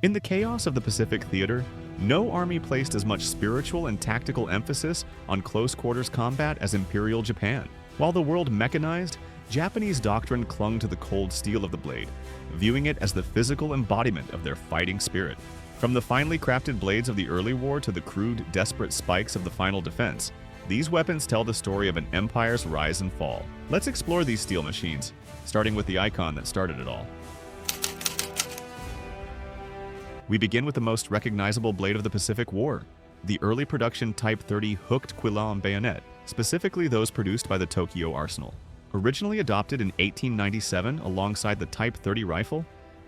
In the chaos of the Pacific theater, no army placed as much spiritual and tactical emphasis on close-quarters combat as Imperial Japan. While the world mechanized, Japanese doctrine clung to the cold steel of the blade, viewing it as the physical embodiment of their fighting spirit. From the finely crafted blades of the early war to the crude, desperate spikes of the final defense, these weapons tell the story of an empire's rise and fall. Let's explore these steel machines, starting with the icon that started it all. We begin with the most recognizable blade of the Pacific War, the early production Type 30 hooked Quillon bayonet, specifically those produced by the Tokyo Arsenal. Originally adopted in 1897 alongside the Type 30 rifle,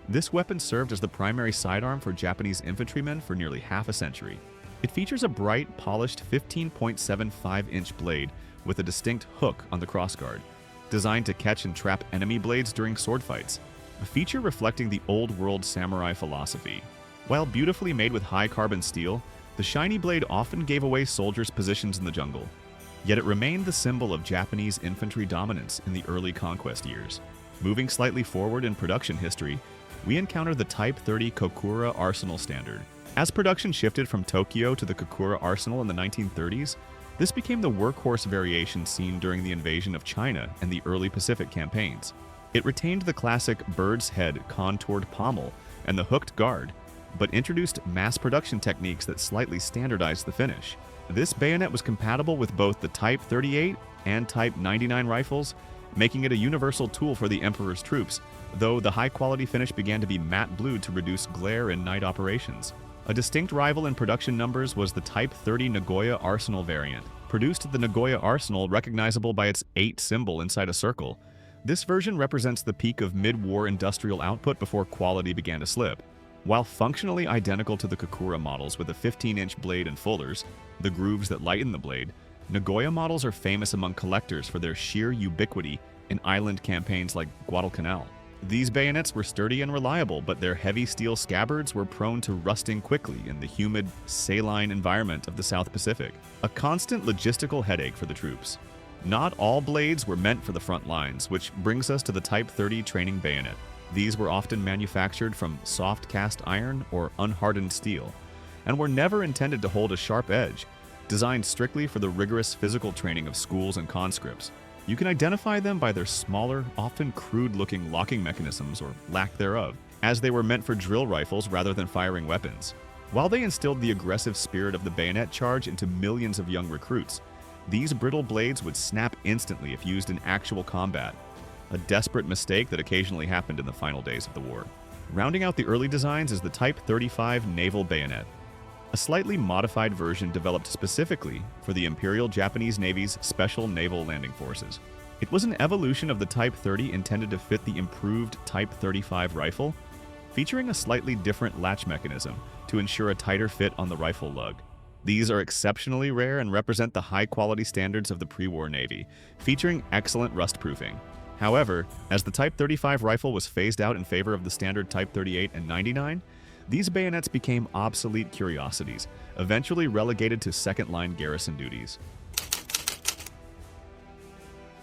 this weapon served as the primary sidearm for Japanese infantrymen for nearly half a century. It features a bright, polished 15.75-inch blade with a distinct hook on the crossguard, designed to catch and trap enemy blades during sword fights, a feature reflecting the old-world samurai philosophy. While beautifully made with high-carbon steel, the shiny blade often gave away soldiers' positions in the jungle. Yet it remained the symbol of Japanese infantry dominance in the early conquest years. Moving slightly forward in production history, we encounter the Type 30 Kokura Arsenal standard. As production shifted from Tokyo to the Kokura Arsenal in the 1930s, this became the workhorse variation seen during the invasion of China and the early Pacific campaigns. It retained the classic bird's head contoured pommel and the hooked guard, but introduced mass production techniques that slightly standardized the finish. This bayonet was compatible with both the Type 38 and Type 99 rifles, making it a universal tool for the Emperor's troops, though the high-quality finish began to be matte blued to reduce glare in night operations. A distinct rival in production numbers was the Type 30 Nagoya Arsenal variant. Produced at the Nagoya Arsenal, recognizable by its 8 symbol inside a circle, this version represents the peak of mid-war industrial output before quality began to slip. While functionally identical to the Kokura models with a 15-inch blade and fullers, the grooves that lighten the blade, Nagoya models are famous among collectors for their sheer ubiquity in island campaigns like Guadalcanal. These bayonets were sturdy and reliable, but their heavy steel scabbards were prone to rusting quickly in the humid, saline environment of the South Pacific, a constant logistical headache for the troops. Not all blades were meant for the front lines, which brings us to the Type 30 training bayonet. These were often manufactured from soft cast iron or unhardened steel, and were never intended to hold a sharp edge, designed strictly for the rigorous physical training of schools and conscripts. You can identify them by their smaller, often crude-looking locking mechanisms or lack thereof, as they were meant for drill rifles rather than firing weapons. While they instilled the aggressive spirit of the bayonet charge into millions of young recruits, these brittle blades would snap instantly if used in actual combat, a desperate mistake that occasionally happened in the final days of the war. Rounding out the early designs is the Type 35 Naval Bayonet, a slightly modified version developed specifically for the Imperial Japanese Navy's Special Naval Landing Forces. It was an evolution of the Type 30 intended to fit the improved Type 35 rifle, featuring a slightly different latch mechanism to ensure a tighter fit on the rifle lug. These are exceptionally rare and represent the high-quality standards of the pre-war Navy, featuring excellent rust-proofing. However, as the Type 35 rifle was phased out in favor of the standard Type 38 and 99, these bayonets became obsolete curiosities, eventually relegated to second-line garrison duties.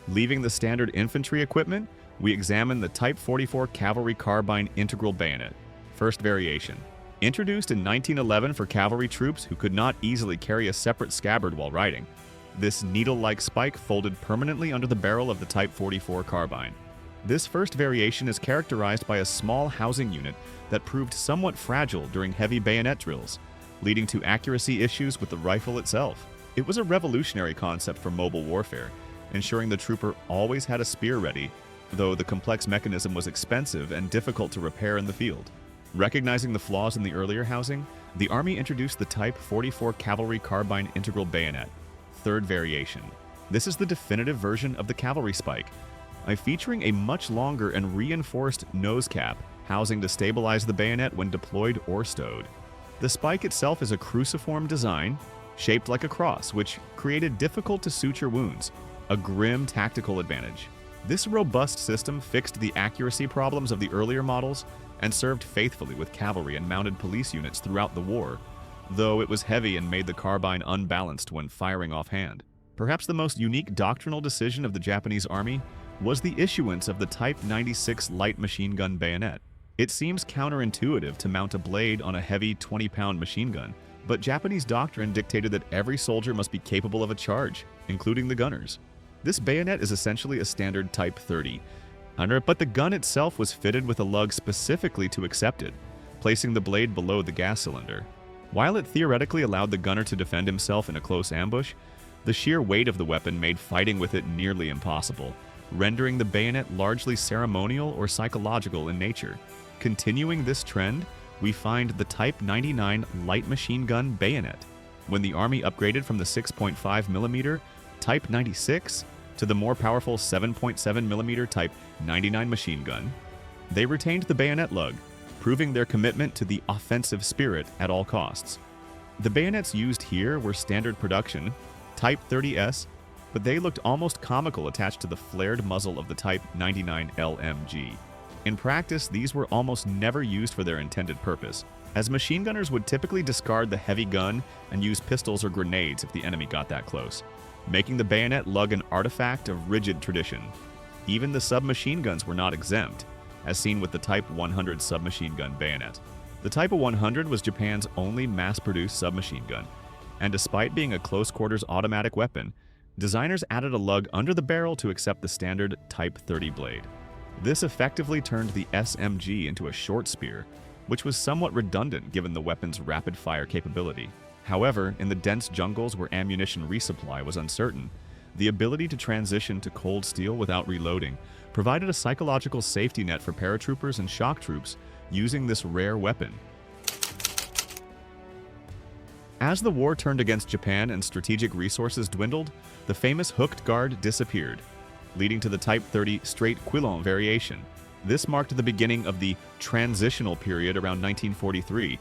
Leaving the standard infantry equipment, we examine the Type 44 Cavalry Carbine Integral Bayonet, first variation. Introduced in 1911 for cavalry troops who could not easily carry a separate scabbard while riding, this needle-like spike folded permanently under the barrel of the Type 44 carbine. This first variation is characterized by a small housing unit that proved somewhat fragile during heavy bayonet drills, leading to accuracy issues with the rifle itself. It was a revolutionary concept for mobile warfare, ensuring the trooper always had a spear ready, though the complex mechanism was expensive and difficult to repair in the field. Recognizing the flaws in the earlier housing, the Army introduced the Type 44 Cavalry Carbine Integral Bayonet, third variation. This is the definitive version of the cavalry spike, featuring a much longer and reinforced nose cap, housing to stabilize the bayonet when deployed or stowed. The spike itself is a cruciform design, shaped like a cross, which created difficult-to-suture wounds, a grim tactical advantage. This robust system fixed the accuracy problems of the earlier models and served faithfully with cavalry and mounted police units throughout the war, though it was heavy and made the carbine unbalanced when firing offhand. Perhaps the most unique doctrinal decision of the Japanese Army was the issuance of the Type 96 light machine gun bayonet. It seems counterintuitive to mount a blade on a heavy 20-pound machine gun, but Japanese doctrine dictated that every soldier must be capable of a charge, including the gunners. This bayonet is essentially a standard Type 30, but the gun itself was fitted with a lug specifically to accept it, placing the blade below the gas cylinder. While it theoretically allowed the gunner to defend himself in a close ambush, the sheer weight of the weapon made fighting with it nearly impossible, rendering the bayonet largely ceremonial or psychological in nature. Continuing this trend, we find the Type 99 light machine gun bayonet, when the Army upgraded from the 6.5mm Type 96 to the more powerful 7.7mm Type 99 machine gun. They retained the bayonet lug, proving their commitment to the offensive spirit at all costs. The bayonets used here were standard production, Type 30S, but they looked almost comical attached to the flared muzzle of the Type 99 LMG. In practice, these were almost never used for their intended purpose, as machine gunners would typically discard the heavy gun and use pistols or grenades if the enemy got that close, making the bayonet lug an artifact of rigid tradition. Even the submachine guns were not exempt, as seen with the Type 100 submachine gun bayonet. The Type 100 was Japan's only mass-produced submachine gun, and despite being a close-quarters automatic weapon, designers added a lug under the barrel to accept the standard Type 30 blade. This effectively turned the SMG into a short spear, which was somewhat redundant given the weapon's rapid-fire capability. However, in the dense jungles where ammunition resupply was uncertain, the ability to transition to cold steel without reloading provided a psychological safety net for paratroopers and shock troops using this rare weapon. As the war turned against Japan and strategic resources dwindled, the famous hooked guard disappeared, leading to the Type 30 straight Quillon variation. This marked the beginning of the Transitional period around 1943,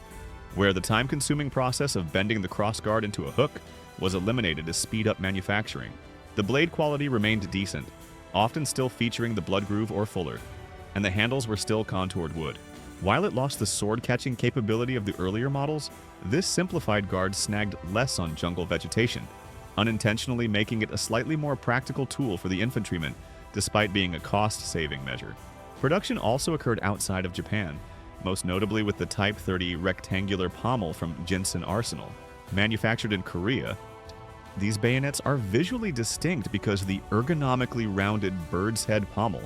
where the time-consuming process of bending the crossguard into a hook was eliminated to speed up manufacturing. The blade quality remained decent, often still featuring the blood groove or fuller, and the handles were still contoured wood. While it lost the sword-catching capability of the earlier models, this simplified guard snagged less on jungle vegetation, unintentionally making it a slightly more practical tool for the infantryman, despite being a cost-saving measure. Production also occurred outside of Japan, most notably with the Type 30 rectangular pommel from Jinsen Arsenal. Manufactured in Korea, these bayonets are visually distinct because the ergonomically rounded bird's head pommel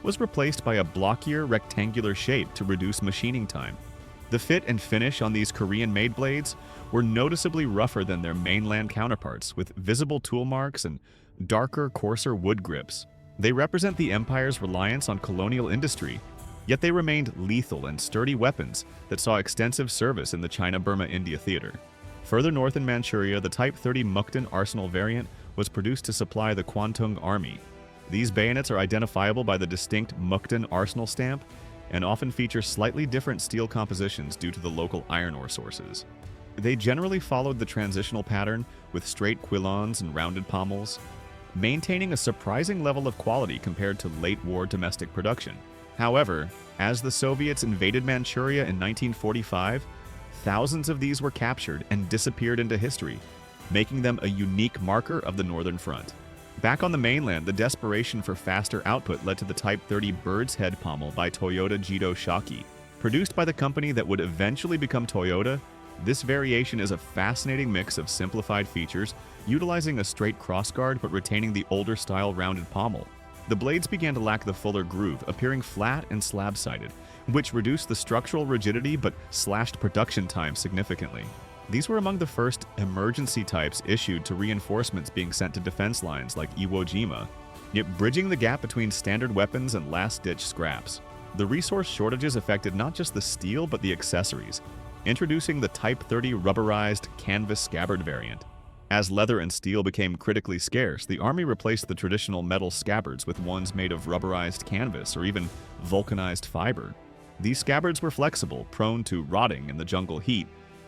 was replaced by a blockier rectangular shape to reduce machining time. The fit and finish on these Korean-made blades were noticeably rougher than their mainland counterparts, with visible tool marks and darker, coarser wood grips. They represent the empire's reliance on colonial industry, yet they remained lethal and sturdy weapons that saw extensive service in the China-Burma-India theater. Further north in Manchuria, the Type 30 Mukden Arsenal variant was produced to supply the Kwantung Army. These bayonets are identifiable by the distinct Mukden Arsenal stamp and often feature slightly different steel compositions due to the local iron ore sources. They generally followed the transitional pattern with straight quillons and rounded pommels, maintaining a surprising level of quality compared to late-war domestic production. However, as the Soviets invaded Manchuria in 1945, thousands of these were captured and disappeared into history, making them a unique marker of the Northern Front. Back on the mainland, the desperation for faster output led to the Type 30 Bird's Head pommel by Toyota Jidō Shoki. Produced by the company that would eventually become Toyota, this variation is a fascinating mix of simplified features, utilizing a straight crossguard but retaining the older-style rounded pommel. The blades began to lack the fuller groove, appearing flat and slab-sided, which reduced the structural rigidity but slashed production time significantly. These were among the first emergency types issued to reinforcements being sent to defense lines like Iwo Jima, yet bridging the gap between standard weapons and last-ditch scraps. The resource shortages affected not just the steel but the accessories, introducing the Type 30 rubberized canvas scabbard variant. As leather and steel became critically scarce, the Army replaced the traditional metal scabbards with ones made of rubberized canvas or even vulcanized fiber. These scabbards were flexible, prone to rotting in the jungle heat,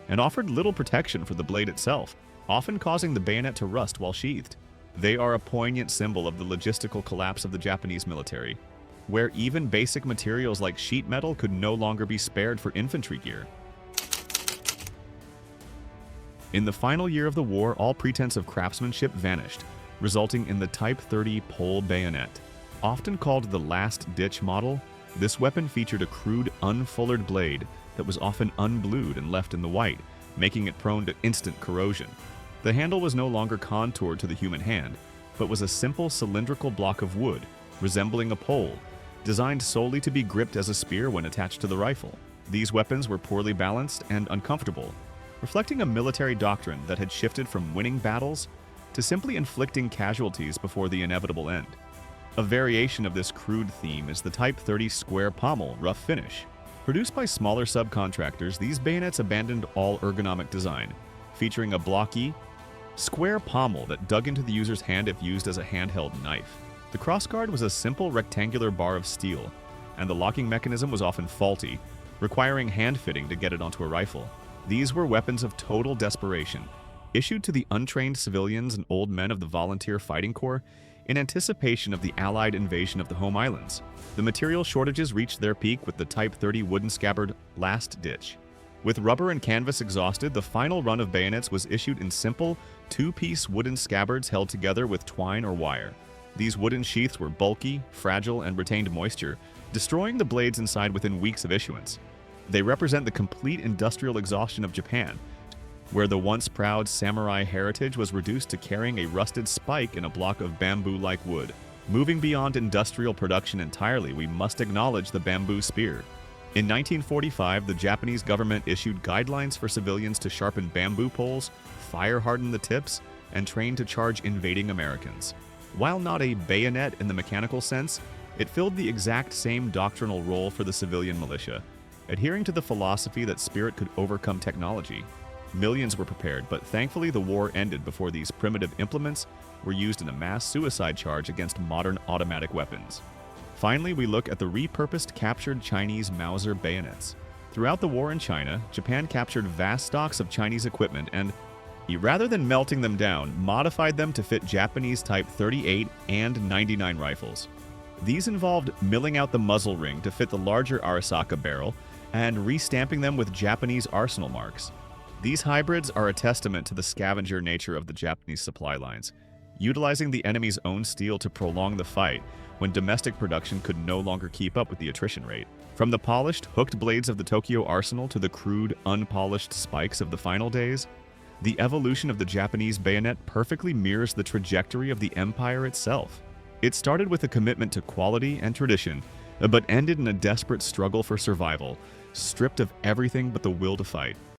and offered little protection for the blade itself, often causing the bayonet to rust while sheathed. They are a poignant symbol of the logistical collapse of the Japanese military, where even basic materials like sheet metal could no longer be spared for infantry gear. In the final year of the war, all pretense of craftsmanship vanished, resulting in the Type 30 pole bayonet. Often called the last-ditch model, This weapon featured a crude, unfullered blade that was often unblued and left in the white, making it prone to instant corrosion. The handle was no longer contoured to the human hand, but was a simple cylindrical block of wood, resembling a pole, designed solely to be gripped as a spear when attached to the rifle. These weapons were poorly balanced and uncomfortable, reflecting a military doctrine that had shifted from winning battles to simply inflicting casualties before the inevitable end. A variation of this crude theme is the Type 30 square pommel rough finish. Produced by smaller subcontractors, these bayonets abandoned all ergonomic design, featuring a blocky, square pommel that dug into the user's hand if used as a handheld knife. The crossguard was a simple rectangular bar of steel, and the locking mechanism was often faulty, requiring hand fitting to get it onto a rifle. These were weapons of total desperation, issued to the untrained civilians and old men of the Volunteer Fighting Corps in anticipation of the Allied invasion of the home islands. The material shortages reached their peak with the Type 30 wooden scabbard last ditch. With rubber and canvas exhausted, the final run of bayonets was issued in simple, two-piece wooden scabbards held together with twine or wire. These wooden sheaths were bulky, fragile, and retained moisture, destroying the blades inside within weeks of issuance. They represent the complete industrial exhaustion of Japan, where the once proud samurai heritage was reduced to carrying a rusted spike in a block of bamboo-like wood. Moving beyond industrial production entirely, we must acknowledge the bamboo spear. In 1945, the Japanese government issued guidelines for civilians to sharpen bamboo poles, fire-harden the tips, and train to charge invading Americans. While not a bayonet in the mechanical sense, it filled the exact same doctrinal role for the civilian militia, adhering to the philosophy that spirit could overcome technology. Millions were prepared, but thankfully the war ended before these primitive implements were used in a mass suicide charge against modern automatic weapons. Finally, we look at the repurposed captured Chinese Mauser bayonets. Throughout the war in China, Japan captured vast stocks of Chinese equipment and, rather than melting them down, modified them to fit Japanese Type 38 and 99 rifles. These involved milling out the muzzle ring to fit the larger Arisaka barrel and restamping them with Japanese arsenal marks. These hybrids are a testament to the scavenger nature of the Japanese supply lines, utilizing the enemy's own steel to prolong the fight when domestic production could no longer keep up with the attrition rate. From the polished, hooked blades of the Tokyo arsenal to the crude, unpolished spikes of the final days, the evolution of the Japanese bayonet perfectly mirrors the trajectory of the empire itself. It started with a commitment to quality and tradition, but ended in a desperate struggle for survival, stripped of everything but the will to fight.